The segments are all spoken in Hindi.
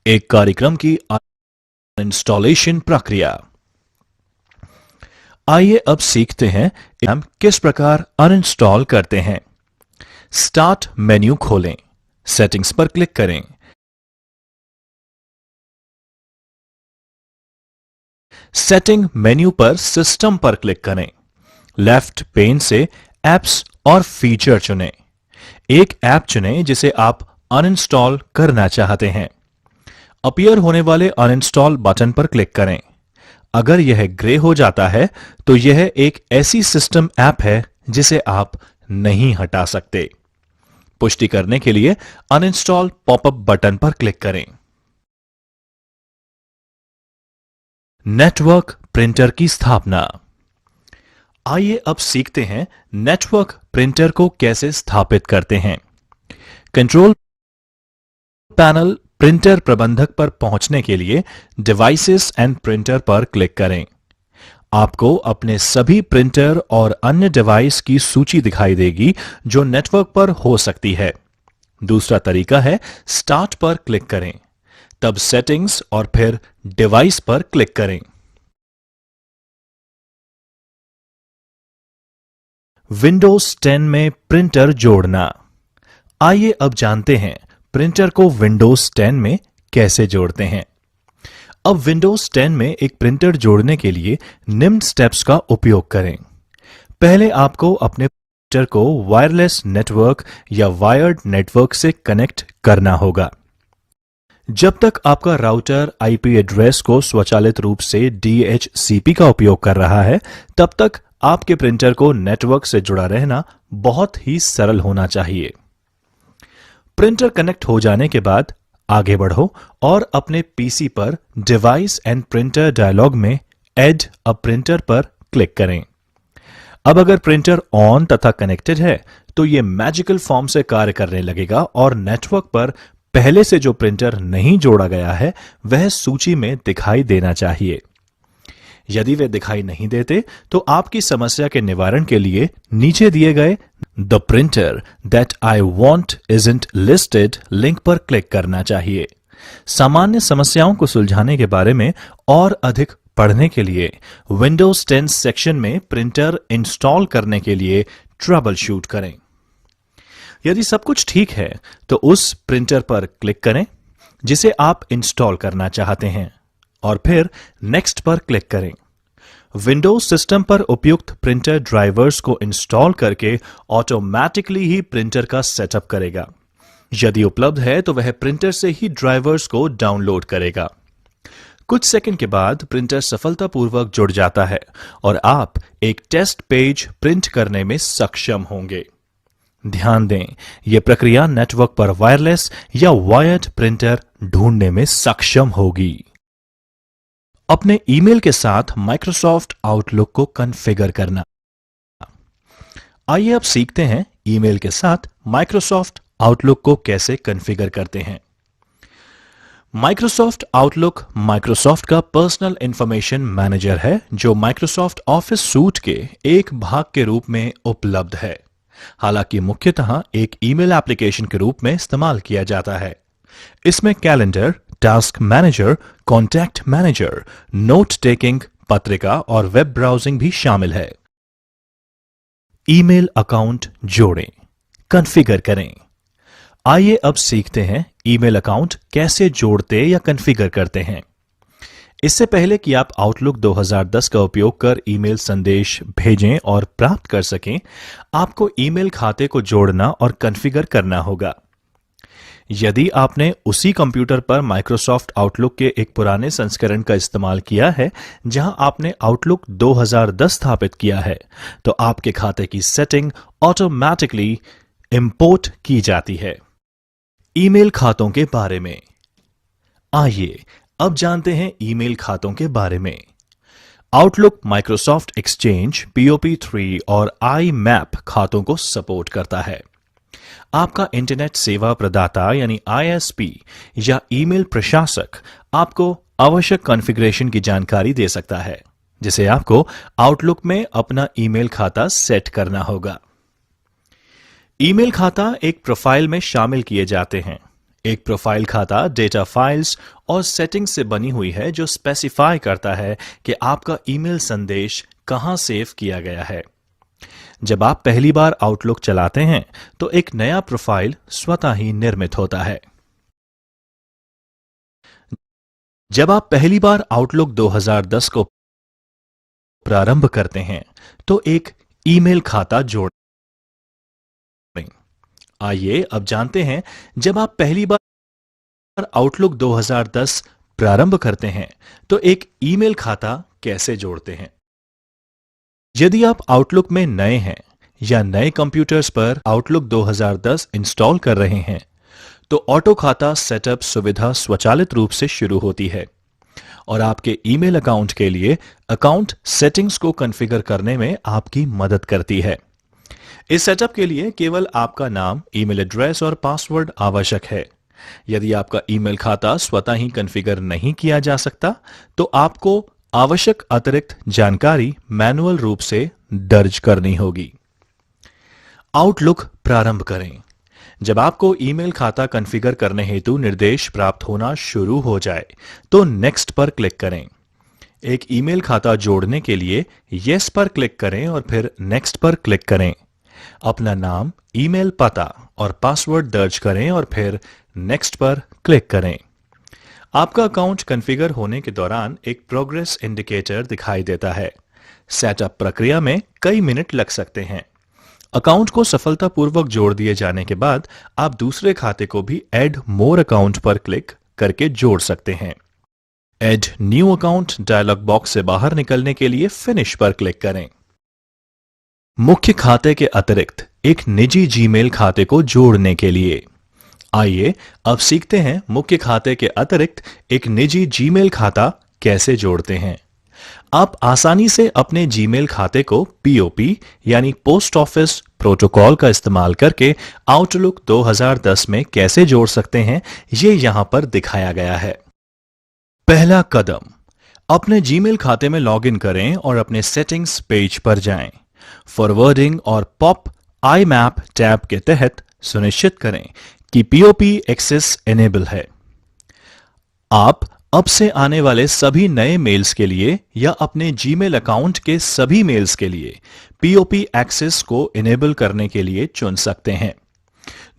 एक कार्यक्रम की इंस्टॉलेशन प्रक्रिया। आइए अब सीखते हैं हम किस प्रकार अनइंस्टॉल करते हैं। स्टार्ट मेन्यू खोलें, सेटिंग्स पर क्लिक करें। सेटिंग मेन्यू पर सिस्टम पर क्लिक करें। लेफ्ट पेन से ऐप्स और फीचर चुनें। एक ऐप चुनें जिसे आप अनइंस्टॉल करना चाहते हैं। अपीयर होने वाले अनइंस्टॉल बटन पर क्लिक करें। अगर यह ग्रे हो जाता है तो यह एक ऐसी सिस्टम ऐप है जिसे आप नहीं हटा सकते। पुष्टि करने के लिए अनइंस्टॉल पॉपअप बटन पर क्लिक करें। नेटवर्क प्रिंटर की स्थापना। आइए अब सीखते हैं नेटवर्क प्रिंटर को कैसे स्थापित करते हैं। कंट्रोल पैनल प्रिंटर प्रबंधक पर पहुंचने के लिए डिवाइसेस एंड प्रिंटर पर क्लिक करें। आपको अपने सभी प्रिंटर और अन्य डिवाइस की सूची दिखाई देगी जो नेटवर्क पर हो सकती है। दूसरा तरीका है स्टार्ट पर क्लिक करें, तब सेटिंग्स और फिर डिवाइस पर क्लिक करें। विंडोज 10 में प्रिंटर जोड़ना। आइए अब जानते हैं प्रिंटर को विंडोज 10 में कैसे जोड़ते हैं। अब विंडोज 10 में एक प्रिंटर जोड़ने के लिए निम्न स्टेप्स का उपयोग करें। पहले आपको अपने प्रिंटर को वायरलेस नेटवर्क या वायर्ड नेटवर्क से कनेक्ट करना होगा। जब तक आपका राउटर आईपी एड्रेस को स्वचालित रूप से DHCP का उपयोग कर रहा है, तब तक आपके प्रिंटर को नेटवर्क से जुड़ा रहना बहुत ही सरल होना चाहिए। प्रिंटर कनेक्ट हो जाने के बाद आगे बढ़ो और अपने पीसी पर डिवाइस एंड प्रिंटर डायलॉग में ऐड अ प्रिंटर पर क्लिक करें। अब अगर प्रिंटर ऑन तथा कनेक्टेड है तो यह मैजिकल फॉर्म से कार्य करने लगेगा और नेटवर्क पर पहले से जो प्रिंटर नहीं जोड़ा गया है वह सूची में दिखाई देना चाहिए। यदि वे दिखाई नहीं देते तो आपकी समस्या के निवारण के लिए नीचे दिए गए the printer that I want isn't listed link पर क्लिक करना चाहिए। सामान्य समस्याओं को सुलझाने के बारे में और अधिक पढ़ने के लिए विंडोज 10 सेक्शन में प्रिंटर इंस्टॉल करने के लिए ट्रबल शूट करें। यदि सब कुछ ठीक है तो उस प्रिंटर पर क्लिक करें जिसे आप इंस्टॉल करना चाहते हैं और फिर नेक्स्ट पर क्लिक करें। विंडोज सिस्टम पर उपयुक्त प्रिंटर ड्राइवर्स को इंस्टॉल करके ऑटोमैटिकली ही प्रिंटर का सेटअप करेगा। यदि उपलब्ध है तो वह प्रिंटर से ही ड्राइवर्स को डाउनलोड करेगा। कुछ सेकंड के बाद प्रिंटर सफलतापूर्वक जुड़ जाता है और आप एक टेस्ट पेज प्रिंट करने में सक्षम होंगे। ध्यान दें, यह प्रक्रिया नेटवर्क पर वायरलेस या वायर्ड प्रिंटर ढूंढने में सक्षम होगी। अपने ईमेल के साथ माइक्रोसॉफ्ट आउटलुक को कॉन्फ़िगर करना। आइए अब सीखते हैं ईमेल के साथ माइक्रोसॉफ्ट आउटलुक को कैसे कॉन्फ़िगर करते हैं। माइक्रोसॉफ्ट आउटलुक माइक्रोसॉफ्ट का पर्सनल इंफॉर्मेशन मैनेजर है जो माइक्रोसॉफ्ट ऑफिस सूट के एक भाग के रूप में उपलब्ध है। हालांकि मुख्यतः एक ईमेल एप्लीकेशन के रूप में इस्तेमाल किया जाता है। इसमें calendar, task manager, contact manager, note taking, पत्रिका और वेब ब्राउजिंग भी शामिल है। ईमेल अकाउंट जोड़ें, कॉन्फ़िगर करें। आइए अब सीखते हैं ईमेल अकाउंट कैसे जोड़ते या कॉन्फ़िगर करते हैं। इससे पहले कि आप आउटलुक 2010 का उपयोग कर ईमेल संदेश भेजें और प्राप्त कर सकें, आपको ईमेल खाते को जोड़ना और कॉन्फ़िगर करना होगा। यदि आपने उसी कंप्यूटर पर माइक्रोसॉफ्ट आउटलुक के एक पुराने संस्करण का इस्तेमाल किया है जहां आपने आउटलुक 2010 स्थापित किया है, तो आपके खाते की सेटिंग ऑटोमैटिकली इंपोर्ट की जाती है। ईमेल खातों के बारे में आइए अब जानते हैं ईमेल खातों के बारे में। आउटलुक माइक्रोसॉफ्ट एक्सचेंज, POP3 और IMAP खातों को सपोर्ट करता है। आपका इंटरनेट सेवा प्रदाता यानी ISP या ईमेल प्रशासक आपको आवश्यक कॉन्फ़िगरेशन की जानकारी दे सकता है, जिसे आपको आउटलुक में अपना ईमेल खाता सेट करना होगा। ईमेल खाता एक प्रोफाइल में शामिल किए जाते हैं। एक प्रोफाइल खाता डेटा फाइल्स और सेटिंग्स से बनी हुई है जो स्पेसिफाई करता है कि आपका ईमेल संदेश कहां सेव किया गया है। जब आप पहली बार आउटलुक चलाते हैं तो एक नया प्रोफाइल स्वतः ही निर्मित होता है। जब आप पहली बार आउटलुक 2010 को प्रारंभ करते हैं तो एक ईमेल खाता जोड़ें। आइए अब जानते हैं, जब आप पहली बार आउटलुक 2010 प्रारंभ करते हैं तो एक ईमेल खाता कैसे जोड़ते हैं। यदि आप आउटलुक में नए हैं या नए कंप्यूटर्स पर आउटलुक 2010 इंस्टॉल कर रहे हैं तो ऑटो खाता सेटअप सुविधा स्वचालित रूप से शुरू होती है और आपके ईमेल अकाउंट के लिए अकाउंट सेटिंग्स को कॉन्फ़िगर करने में आपकी मदद करती है। इस सेटअप के लिए केवल आपका नाम, ईमेल एड्रेस और पासवर्ड आवश्यक है। यदि आपका ईमेल खाता स्वतः ही कॉन्फ़िगर नहीं किया जा सकता तो आपको आवश्यक अतिरिक्त जानकारी मैनुअल रूप से दर्ज करनी होगी। आउटलुक प्रारंभ करें। जब आपको ईमेल खाता कॉन्फ़िगर करने हेतु निर्देश प्राप्त होना शुरू हो जाए तो नेक्स्ट पर क्लिक करें। एक ईमेल खाता जोड़ने के लिए यस पर क्लिक करें और फिर नेक्स्ट पर क्लिक करें। अपना नाम, ईमेल पता और पासवर्ड दर्ज करें और फिर नेक्स्ट पर क्लिक करें। आपका अकाउंट कॉन्फ़िगर होने के दौरान एक प्रोग्रेस इंडिकेटर दिखाई देता है। सेटअप प्रक्रिया में कई मिनट लग सकते हैं। अकाउंट को सफलतापूर्वक जोड़ दिए जाने के बाद आप दूसरे खाते को भी ऐड मोर अकाउंट पर क्लिक करके जोड़ सकते हैं। Add new account dialog box से बाहर निकलने के लिए फिनिश पर क्लिक करें। मुख्य खाते के अतिरिक्त एक निजी जीमेल खाते को जोड़ने के लिए आइए अब सीखते हैं मुख्य खाते के अतिरिक्त एक निजी जीमेल खाता कैसे जोड़ते हैं। आप आसानी से अपने जीमेल खाते को पीओपी यानी पोस्ट ऑफिस प्रोटोकॉल का इस्तेमाल करके आउटलुक 2010 में कैसे जोड़ सकते हैं, ये यहां पर दिखाया गया है। पहला कदम, अपने जीमेल खाते में लॉगिन करें और अपने सेटिंग्स पेज पर जाएं। फॉरवर्डिंग और पॉप आईमैप टैब के तहत सुनिश्चित करें कि पीओपी एक्सेस इनेबल है। आप अब से आने वाले सभी नए मेल्स के लिए या अपने जीमेल अकाउंट के सभी मेल्स के लिए पीओपी एक्सेस को इनेबल करने के लिए चुन सकते हैं।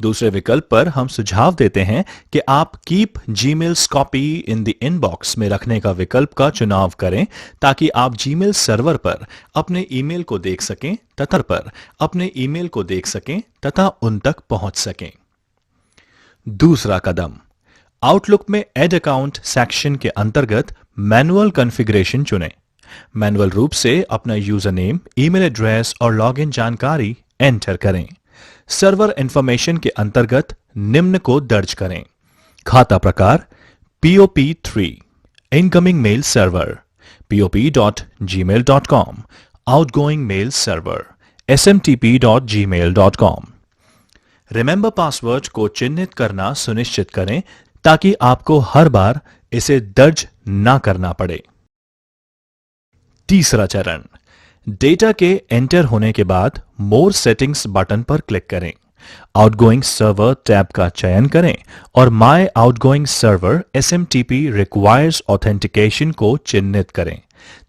दूसरे विकल्प पर हम सुझाव देते हैं कि आप keep Gmails copy in the inbox में रखने का विकल्प का चुनाव करें ताकि आप जीमेल सर्वर पर अपने ईमेल को देख सकें तथा उन तक पहुंच सकें। दूसरा कदम, आउटलुक में ऐड अकाउंट सेक्शन के अंतर्गत मैनुअल कॉन्फ़िगरेशन चुनें। मैनुअल रूप से अपना यूजर नेम, ईमेल एड्रेस और लॉगिन जानकारी एंटर करें। सर्वर इंफॉर्मेशन के अंतर्गत निम्न को दर्ज करें। खाता प्रकार POP3, incoming mail server pop.gmail.com, outgoing mail server smtp.gmail.com। Remember password को चिन्हित करना सुनिश्चित करें ताकि आपको हर बार इसे दर्ज ना करना पड़े। तीसरा चरण, डेटा के एंटर होने के बाद मोर सेटिंग्स बटन पर क्लिक करें। आउटगोइंग सर्वर टैब का चयन करें और my outgoing server SMTP requires authentication को चिन्हित करें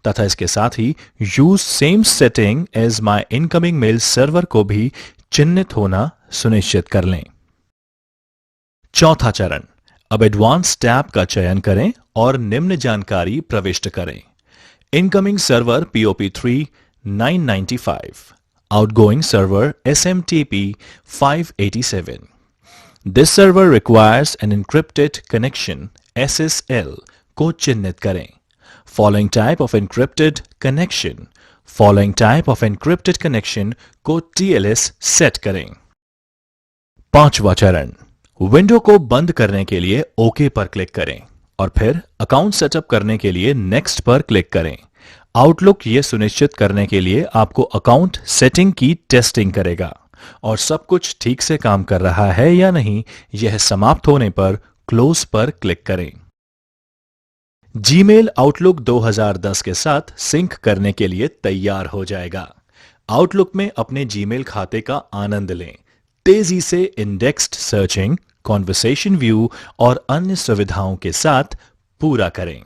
तथा इसके साथ ही use same setting as my incoming mail server को भी चिन्हित होना सुनिश्चित कर लें। चौथा चरण, अब एडवांस टैब का चयन करें और निम्न जानकारी प्रविष्ट करें। Incoming server POP3 995, outgoing server SMTP 587। This server requires N encrypted connection SSL को चिन्हित करें। Following type of encrypted connection को TLS सेट करें। पांचवा चरण, विंडो को बंद करने के लिए ओके पर क्लिक करें और फिर अकाउंट सेटअप करने के लिए नेक्स्ट पर क्लिक करें। आउटलुक यह सुनिश्चित करने के लिए आपको अकाउंट सेटिंग की टेस्टिंग करेगा और सब कुछ ठीक से काम कर रहा है या नहीं, यह समाप्त होने पर क्लोज पर क्लिक करें। जीमेल आउटलुक 2010 के साथ सिंक करने के लिए तैयार हो जाएगा। आउटलुक में अपने जीमेल खाते का आनंद लें। तेजी से इंडेक्स्ड सर्चिंग, कॉन्वर्सेशन व्यू और अन्य सुविधाओं के साथ पूरा करें।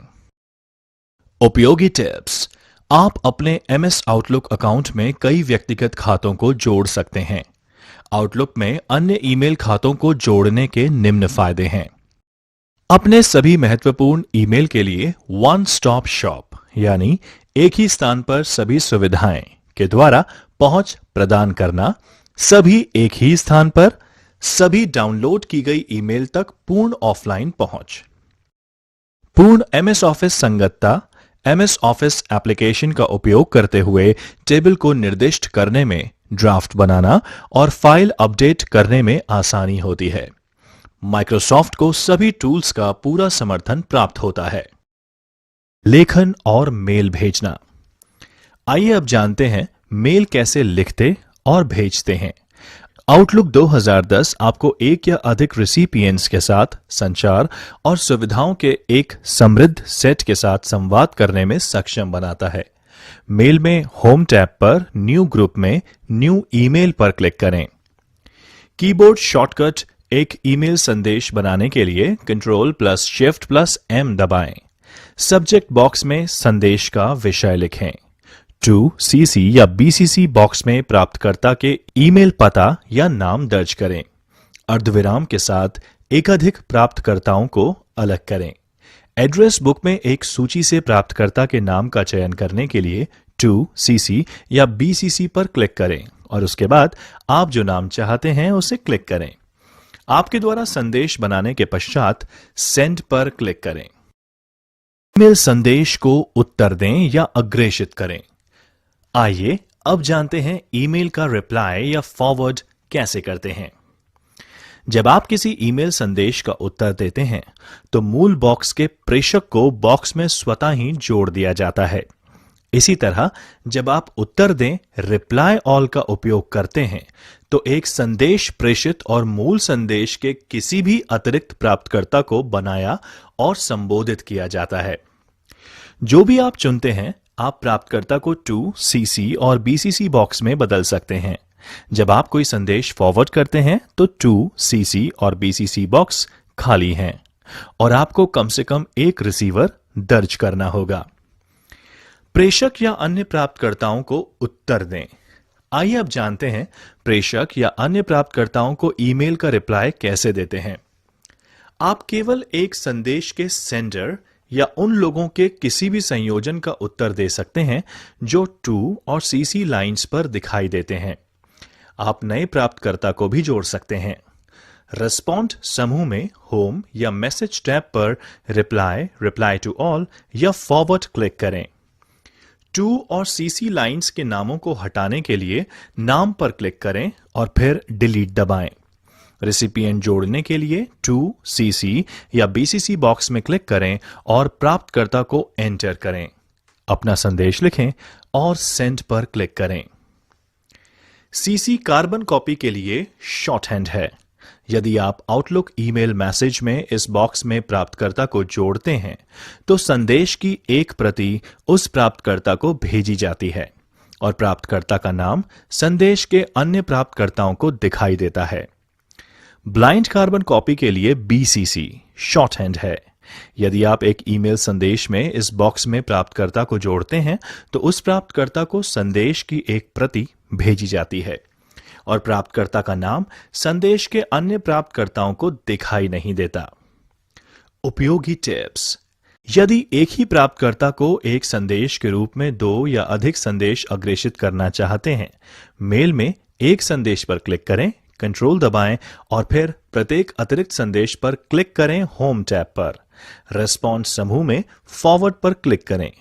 उपयोगी टिप्स। आप अपने MS आउटलुक अकाउंट में कई व्यक्तिगत खातों को जोड़ सकते हैं। आउटलुक में अन्य ईमेल खातों को जोड़ने के निम्न फायदे हैं। अपने सभी महत्वपूर्ण ईमेल के लिए वन स्टॉप शॉप यानी एक ही स्थान पर सभी सुविधाएं के द्वारा पहुंच प्रदान करना, सभी एक ही स्थान पर, सभी डाउनलोड की गई ईमेल तक पूर्ण ऑफलाइन पहुंच, पूर्ण MS ऑफिस संगतता, MS ऑफिस एप्लीकेशन का उपयोग करते हुए टेबल को निर्दिष्ट करने में, ड्राफ्ट बनाना और फाइल अपडेट करने में आसानी होती है। माइक्रोसॉफ्ट को सभी टूल्स का पूरा समर्थन प्राप्त होता है। लेखन और मेल भेजना। आइए अब जानते हैं मेल कैसे लिखते और भेजते हैं। आउटलुक 2010 आपको एक या अधिक रिसिपिएंट्स के साथ संचार और सुविधाओं के एक समृद्ध सेट के साथ संवाद करने में सक्षम बनाता है। मेल में होम टैब पर न्यू ग्रुप में न्यू ईमेल पर क्लिक करें। कीबोर्ड शॉर्टकट एक ईमेल संदेश बनाने के लिए Ctrl+Shift+M दबाएं। सब्जेक्ट बॉक्स में संदेश का विषय लिखें। टू CC या BCC बॉक्स में प्राप्तकर्ता के ईमेल पता या नाम दर्ज करें। अर्धविराम के साथ एकाधिक प्राप्तकर्ताओं को अलग करें। एड्रेस बुक में एक सूची से प्राप्तकर्ता के नाम का चयन करने के लिए टू CC या BCC पर क्लिक करें और उसके बाद आप जो नाम चाहते हैं उसे क्लिक करें। आपके द्वारा संदेश बनाने के पश्चात सेंड पर क्लिक करें। ईमेल संदेश को उत्तर दें या अग्रेषित करें। आइए अब जानते हैं ईमेल का रिप्लाई या फॉरवर्ड कैसे करते हैं। जब आप किसी ईमेल संदेश का उत्तर देते हैं तो मूल बॉक्स के प्रेषक को बॉक्स में स्वतः ही जोड़ दिया जाता है। इसी तरह जब आप उत्तर दें रिप्लाई ऑल का उपयोग करते हैं तो एक संदेश प्रेषित और मूल संदेश के किसी भी अतिरिक्त प्राप्तकर्ता को बनाया और संबोधित किया जाता है। जो भी आप चुनते हैं आप प्राप्तकर्ता को टू CC और BCC बॉक्स में बदल सकते हैं। जब आप कोई संदेश फॉरवर्ड करते हैं तो टू CC और BCC बॉक्स खाली हैं और आपको कम से कम एक रिसीवर दर्ज करना होगा। प्रेषक या अन्य प्राप्तकर्ताओं को उत्तर दें। आइए अब जानते हैं प्रेषक या अन्य प्राप्तकर्ताओं को ईमेल का रिप्लाई कैसे देते हैं। आप केवल एक संदेश के सेंडर या उन लोगों के किसी भी संयोजन का उत्तर दे सकते हैं जो टू और CC लाइंस पर दिखाई देते हैं। आप नए प्राप्तकर्ता को भी जोड़ सकते हैं। रेस्पॉन्ड समूह में होम या मैसेज टैब पर रिप्लाई टू ऑल या फॉरवर्ड क्लिक करें। टू और CC लाइंस के नामों को हटाने के लिए नाम पर क्लिक करें और फिर डिलीट दबाएं। रेसिपिएंट जोड़ने के लिए टू CC या BCC बॉक्स में क्लिक करें और प्राप्तकर्ता को एंटर करें। अपना संदेश लिखें और सेंड पर क्लिक करें। CC कार्बन कॉपी के लिए शॉर्टहैंड है। यदि आप आउटलुक ईमेल मैसेज में इस बॉक्स में प्राप्तकर्ता को जोड़ते हैं तो संदेश की एक प्रति उस प्राप्तकर्ता को भेजी जाती है और प्राप्तकर्ता का नाम संदेश के अन्य प्राप्तकर्ताओं को दिखाई देता है। ब्लाइंड कार्बन कॉपी के लिए BCC शॉर्टहैंड है। यदि आप एक ईमेल संदेश में इस बॉक्स में प्राप्तकर्ता को जोड़ते हैं तो उस प्राप्तकर्ता को संदेश की एक प्रति भेजी जाती है और प्राप्तकर्ता का नाम संदेश के अन्य प्राप्तकर्ताओं को दिखाई नहीं देता। उपयोगी टिप्स। यदि एक ही प्राप्तकर्ता को एक संदेश के रूप में दो या अधिक संदेश अग्रेषित करना चाहते हैं, मेल में एक संदेश पर क्लिक करें, कंट्रोल दबाएं और फिर प्रत्येक अतिरिक्त संदेश पर क्लिक करें होम टैब पर। रेस्पॉन्स समूह में फॉरवर्ड पर क्लिक करें।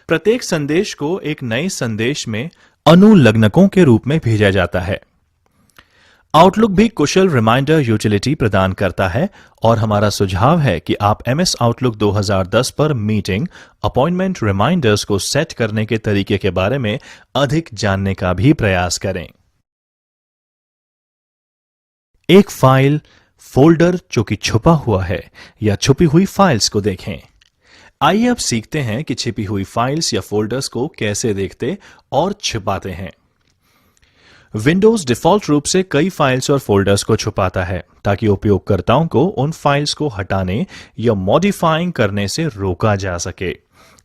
प्रत्येक संदेश को एक नए संदेश में अनुलग्नकों के रूप में भेजा जाता है। आउटलुक भी कुशल रिमाइंडर यूटिलिटी प्रदान करता है और हमारा सुझाव है कि आप MS आउटलुक 2010 पर मीटिंग अपॉइंटमेंट रिमाइंडर्स को सेट करने के तरीके के बारे में अधिक जानने का भी प्रयास करें। एक फाइल फोल्डर जो कि छुपा हुआ है या छुपी हुई फाइल्स को देखें। आइए अब सीखते हैं कि छिपी हुई फाइल्स या फोल्डर्स को कैसे देखते और छिपाते हैं। विंडोज डिफॉल्ट रूप से कई फाइल्स और फोल्डर्स को छुपाता है ताकि उपयोगकर्ताओं को उन फाइल्स को हटाने या मॉडिफाइंग करने से रोका जा सके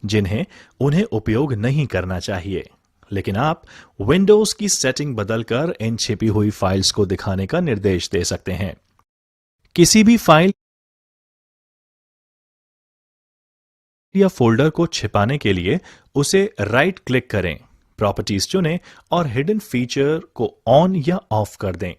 जिन्हें उन्हें उपयोग नहीं करना चाहिए। लेकिन आप विंडोज की सेटिंग बदलकर इन छिपी हुई फाइल्स को दिखाने का निर्देश दे सकते हैं। किसी भी फाइल या फोल्डर को छिपाने के लिए उसे राइट क्लिक करें, प्रॉपर्टीज चुनें और हिडन फीचर को ऑन या ऑफ कर दें।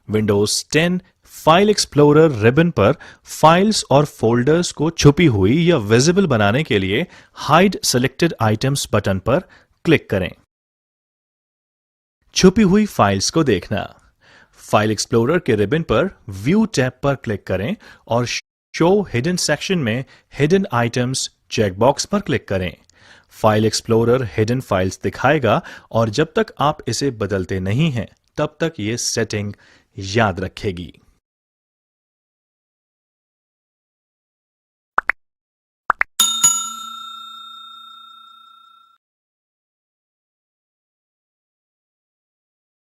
विंडोज 10 फाइल एक्सप्लोरर रिबन पर फाइल्स और फोल्डर्स को छुपी हुई या विजिबल बनाने के लिए हाइड सिलेक्टेड आइटम्स बटन पर क्लिक करें। छुपी हुई फाइल्स को देखना, फाइल एक्सप्लोरर के रिबन पर व्यू टैब पर क्लिक करें और शो हिडन सेक्शन में हिडन आइटम्स चेकबॉक्स पर क्लिक करें। फाइल एक्सप्लोरर हिडन फाइल्स दिखाएगा और जब तक आप इसे बदलते नहीं हैं तब तक यह सेटिंग याद रखेगी।